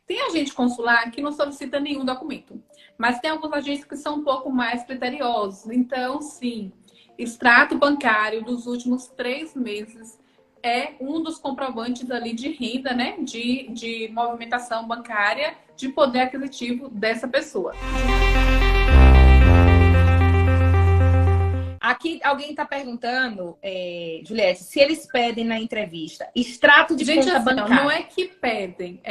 Tem agente consular que não solicita nenhum documento, mas tem alguns agentes que são um pouco mais criteriosos. Então, sim, extrato bancário dos últimos 3 meses é um dos comprovantes ali de renda, né? De movimentação bancária, de poder aquisitivo dessa pessoa. Aqui alguém está perguntando, Juliette, se eles pedem na entrevista extrato de Gente, conta assim, bancária. não é que pedem.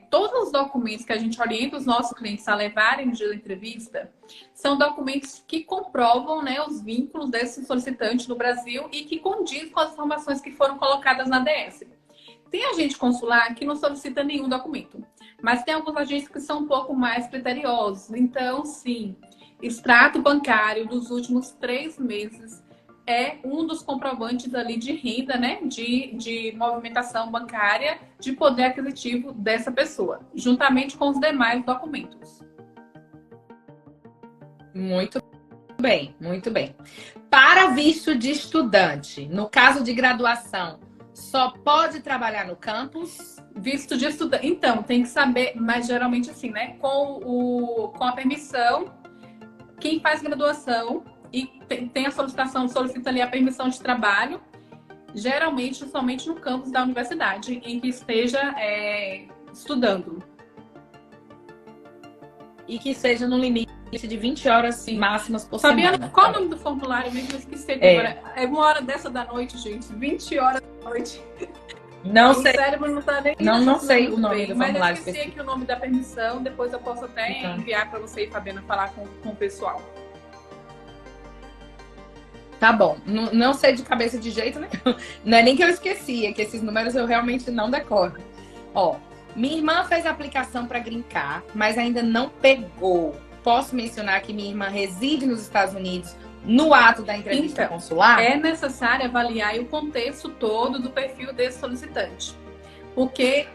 Todos os documentos que a gente orienta os nossos clientes a levarem no dia da entrevista são documentos que comprovam, né, os vínculos desse solicitante no Brasil e que condizem com as informações que foram colocadas na DS. Tem agente consular que não solicita nenhum documento, mas tem alguns agentes que são um pouco mais criteriosos. Então, sim, extrato bancário dos últimos 3 meses é um dos comprovantes ali de renda, né? De movimentação bancária, de poder aquisitivo dessa pessoa, juntamente com os demais documentos. Muito bem, muito bem. Para visto de estudante, no caso de graduação, só pode trabalhar no campus? Visto de estudante. Então, tem que saber, mas geralmente assim, né? Com a permissão, quem faz graduação e tem a solicitação, solicita ali a permissão de trabalho, geralmente somente no campus da universidade em que esteja estudando. E que seja no limite de 20 horas Sim. máximas por Fabiana, semana. qual o nome do formulário mesmo? Eu esqueci agora. É 1 hora dessa da noite, gente. 20 horas da noite. Não O sei. cérebro não tá nem... Não sei o nome do mas formulário eu esqueci específico. aqui o nome da permissão. Depois eu posso até Então. enviar para você e Fabiana falar com o pessoal. Tá bom. Não sei de cabeça de jeito nenhum. Não é nem que eu esqueci, é que esses números eu realmente não decoro. Ó, minha irmã fez a aplicação para Green Card, mas ainda não pegou. Posso mencionar que minha irmã reside nos Estados Unidos no ato da entrevista consular? É necessário avaliar o contexto todo do perfil desse solicitante. Porque,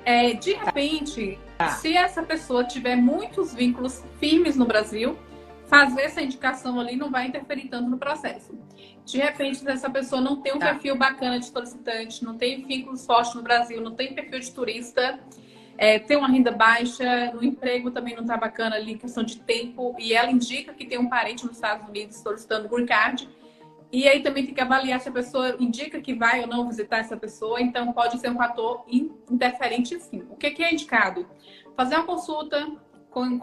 de repente, se essa pessoa tiver muitos vínculos firmes no Brasil, fazer essa indicação ali não vai interferir tanto no processo. De repente, se essa pessoa não tem um perfil bacana de solicitante, não tem vínculos fortes no Brasil, não tem perfil de turista, tem uma renda baixa, no emprego também não está bacana ali, questão de tempo, e ela indica que tem um parente nos Estados Unidos solicitando green card, e aí também tem que avaliar se a pessoa indica que vai ou não visitar essa pessoa, então pode ser um fator interferente sim. O que é indicado? Fazer uma consulta com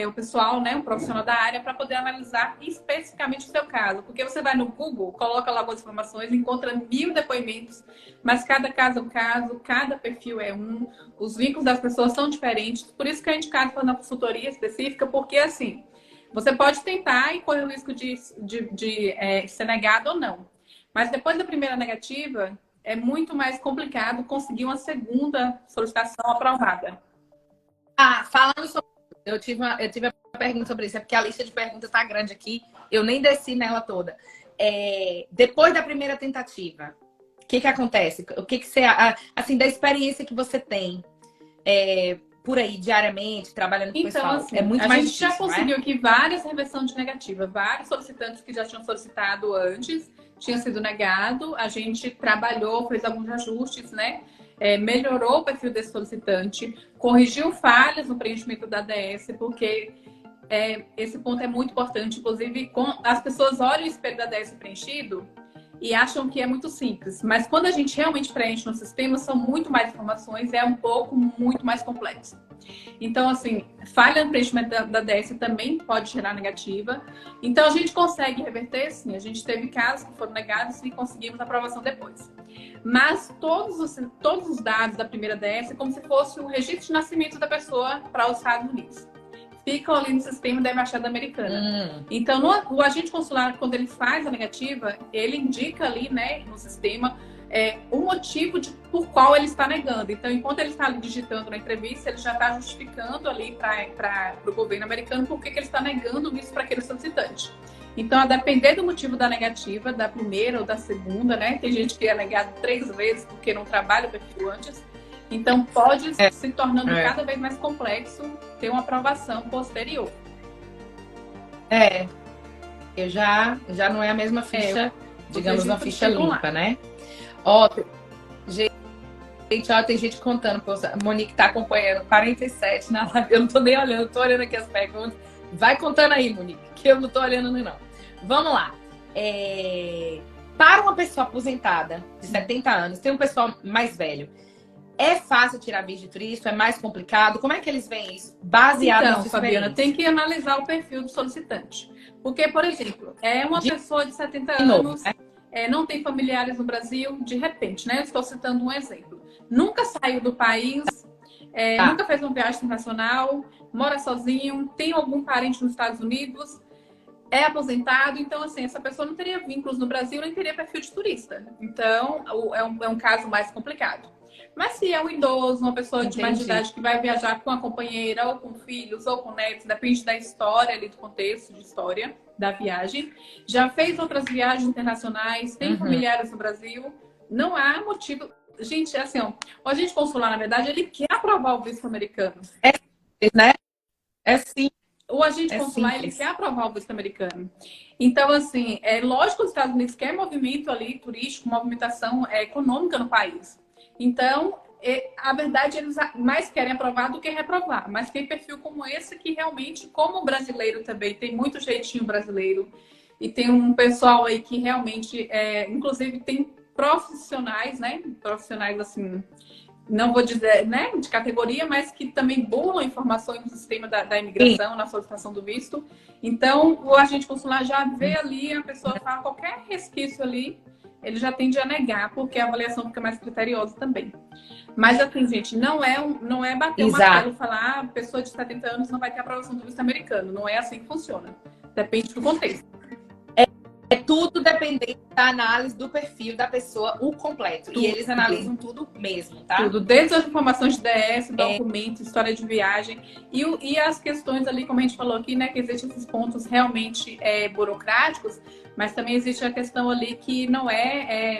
o pessoal, né, um profissional da área, para poder analisar especificamente o seu caso. Porque você vai no Google, coloca lá algumas informações, encontra 1000 depoimentos, mas cada caso é um caso, cada perfil é um, os vínculos das pessoas são diferentes. Por isso que é indicado fazer uma consultoria específica, porque assim, você pode tentar e correr o risco de ser negado ou não. Mas depois da primeira negativa, é muito mais complicado conseguir uma segunda solicitação aprovada. Falando sobre... Eu tive uma pergunta sobre isso, é porque a lista de perguntas está grande aqui, eu nem desci nela toda. Depois da primeira tentativa, o que acontece? O que você, assim, da experiência que você tem por aí, diariamente, trabalhando com o pessoal? Assim, é muito mais difícil, a gente já conseguiu aqui várias reversões de negativa, vários solicitantes que já tinham solicitado antes, tinha sido negado, a gente trabalhou, fez alguns ajustes, né? Melhorou o perfil desse solicitante, corrigiu falhas no preenchimento da ADS, porque esse ponto é muito importante. Inclusive, as pessoas olham o espelho da ADS preenchido e acham que é muito simples. Mas quando a gente realmente preenche no sistema, são muito mais informações, é um pouco muito mais complexo. Então, assim, falha no preenchimento da DS também pode gerar negativa. Então, a gente consegue reverter, sim. A gente teve casos que foram negados e conseguimos aprovação depois. Mas todos os dados da primeira DS é como se fosse o registro de nascimento da pessoa para os Estados Unidos. Ficam ali no sistema da Embaixada Americana. Então, o agente consular, quando ele faz a negativa, ele indica ali, né, no sistema, o motivo por qual ele está negando. Então, enquanto ele está ali digitando na entrevista, ele já está justificando ali para o governo americano por que ele está negando isso para aquele solicitante. Então, a depender do motivo da negativa, da primeira ou da segunda, né? Tem gente que é negado 3 vezes porque não trabalha o perfil antes. Então, pode se tornando cada vez mais complexo ter uma aprovação posterior. Eu já não é a mesma ficha, digamos, uma ficha limpa, né? Ó, gente, Gente, ó, tem gente contando, pô, a Monique tá acompanhando 47 na live. Eu não tô nem olhando, eu tô olhando aqui as perguntas. Vai contando aí, Monique, que eu não tô olhando não. Vamos lá. Para uma pessoa aposentada de 70 anos, tem um pessoal mais velho, é fácil tirar visto de turista? É mais complicado? Como é que eles veem isso? Baseado Então, na Fabiana, tem que analisar o perfil do solicitante. Porque, por exemplo, é uma pessoa de 70 anos, não tem familiares no Brasil, de repente, né? Estou citando um exemplo. Nunca saiu do país, nunca fez uma viagem internacional, mora sozinho, tem algum parente nos Estados Unidos, é aposentado. Então, assim, essa pessoa não teria vínculos no Brasil, nem teria perfil de turista. Então, é um caso mais complicado. Mas se é um idoso, uma pessoa de mais idade que vai viajar com a companheira, ou com filhos, ou com netos, depende da história ali, do contexto de história da viagem. Já fez outras viagens internacionais, tem familiares no Brasil, não há motivo. Gente, assim, ó, o agente consular, na verdade, ele quer aprovar o visto americano. Né? É sim. O agente consular, ele quer aprovar o visto americano. Então, assim, é lógico que os Estados Unidos quer movimento ali turístico, movimentação econômica no país. Então, a verdade, eles mais querem aprovar do que reprovar. Mas tem perfil como esse que realmente, como brasileiro também, tem muito jeitinho brasileiro. E tem um pessoal aí que realmente, inclusive, tem profissionais, né? Profissionais, assim, não vou dizer, né, de categoria, mas que também burlam informações no sistema da imigração, na solicitação do visto. Então, o agente consular já vê ali, a pessoa fala qualquer resquício ali, ele já tende a negar, porque a avaliação fica mais criteriosa também. Mas, assim, gente, não é bater o martelo e falar a pessoa de 70 anos não vai ter aprovação do visto americano. Não é assim que funciona. Depende do contexto. É tudo dependente da análise do perfil da pessoa, o completo. Tudo. E eles analisam tudo mesmo, tá? Tudo, desde as informações de DS, documento, história de viagem e as questões ali, como a gente falou aqui, né, que existem esses pontos realmente burocráticos, mas também existe a questão ali que não é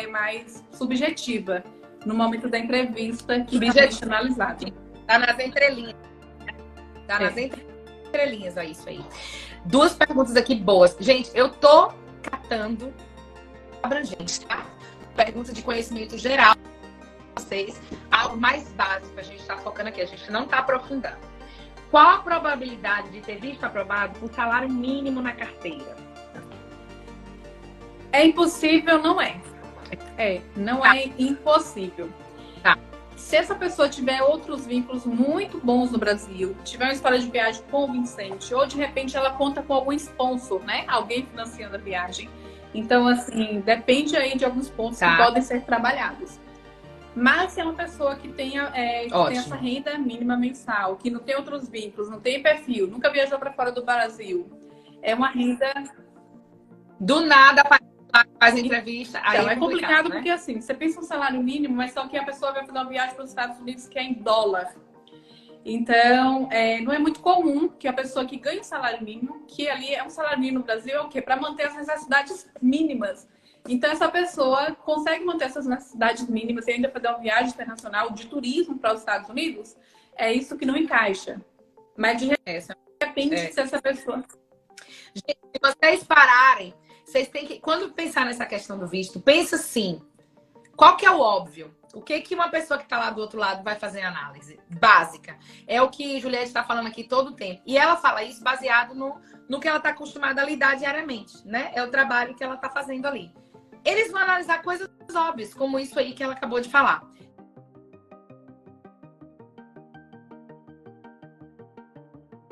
mais subjetiva no momento da entrevista que está analisado. Tá nas entrelinhas. Tá nas entrelinhas, é isso aí. 2 perguntas aqui boas. Gente, eu tô catando abrangente, tá? Pergunta de conhecimento geral para vocês. Algo mais básico, a gente tá focando aqui, a gente não tá aprofundando. Qual a probabilidade de ter visto aprovado por salário mínimo na carteira? É impossível, não é. Não é impossível. Tá. Se essa pessoa tiver outros vínculos muito bons no Brasil, tiver uma história de viagem convincente, ou de repente ela conta com algum sponsor, né? Alguém financiando a viagem. Então, assim, depende aí de alguns pontos que podem ser trabalhados. Mas se é uma pessoa que tem essa renda mínima mensal, que não tem outros vínculos, não tem perfil, nunca viajou para fora do Brasil, é uma renda... Do nada faz entrevista. Então, aí é complicado, né? Porque né? assim, você pensa um salário mínimo, mas só que a pessoa vai fazer uma viagem para os Estados Unidos que é em dólar. Então, não é muito comum que a pessoa que ganha salário mínimo, que ali é um salário mínimo no Brasil, é o quê? Para manter as necessidades mínimas. Então, essa pessoa consegue manter essas necessidades mínimas e ainda fazer uma viagem internacional de turismo para os Estados Unidos, é isso que não encaixa. Mas de repente, se essa pessoa... Gente, se vocês pararem, vocês têm que, quando pensar nessa questão do visto, pensa assim, qual que é o óbvio? O que uma pessoa que está lá do outro lado vai fazer em análise? Básica. É o que Juliette está falando aqui todo o tempo. E ela fala isso baseado no que ela está acostumada a lidar diariamente, né? É o trabalho que ela está fazendo ali. Eles vão analisar coisas óbvias, como isso aí que ela acabou de falar.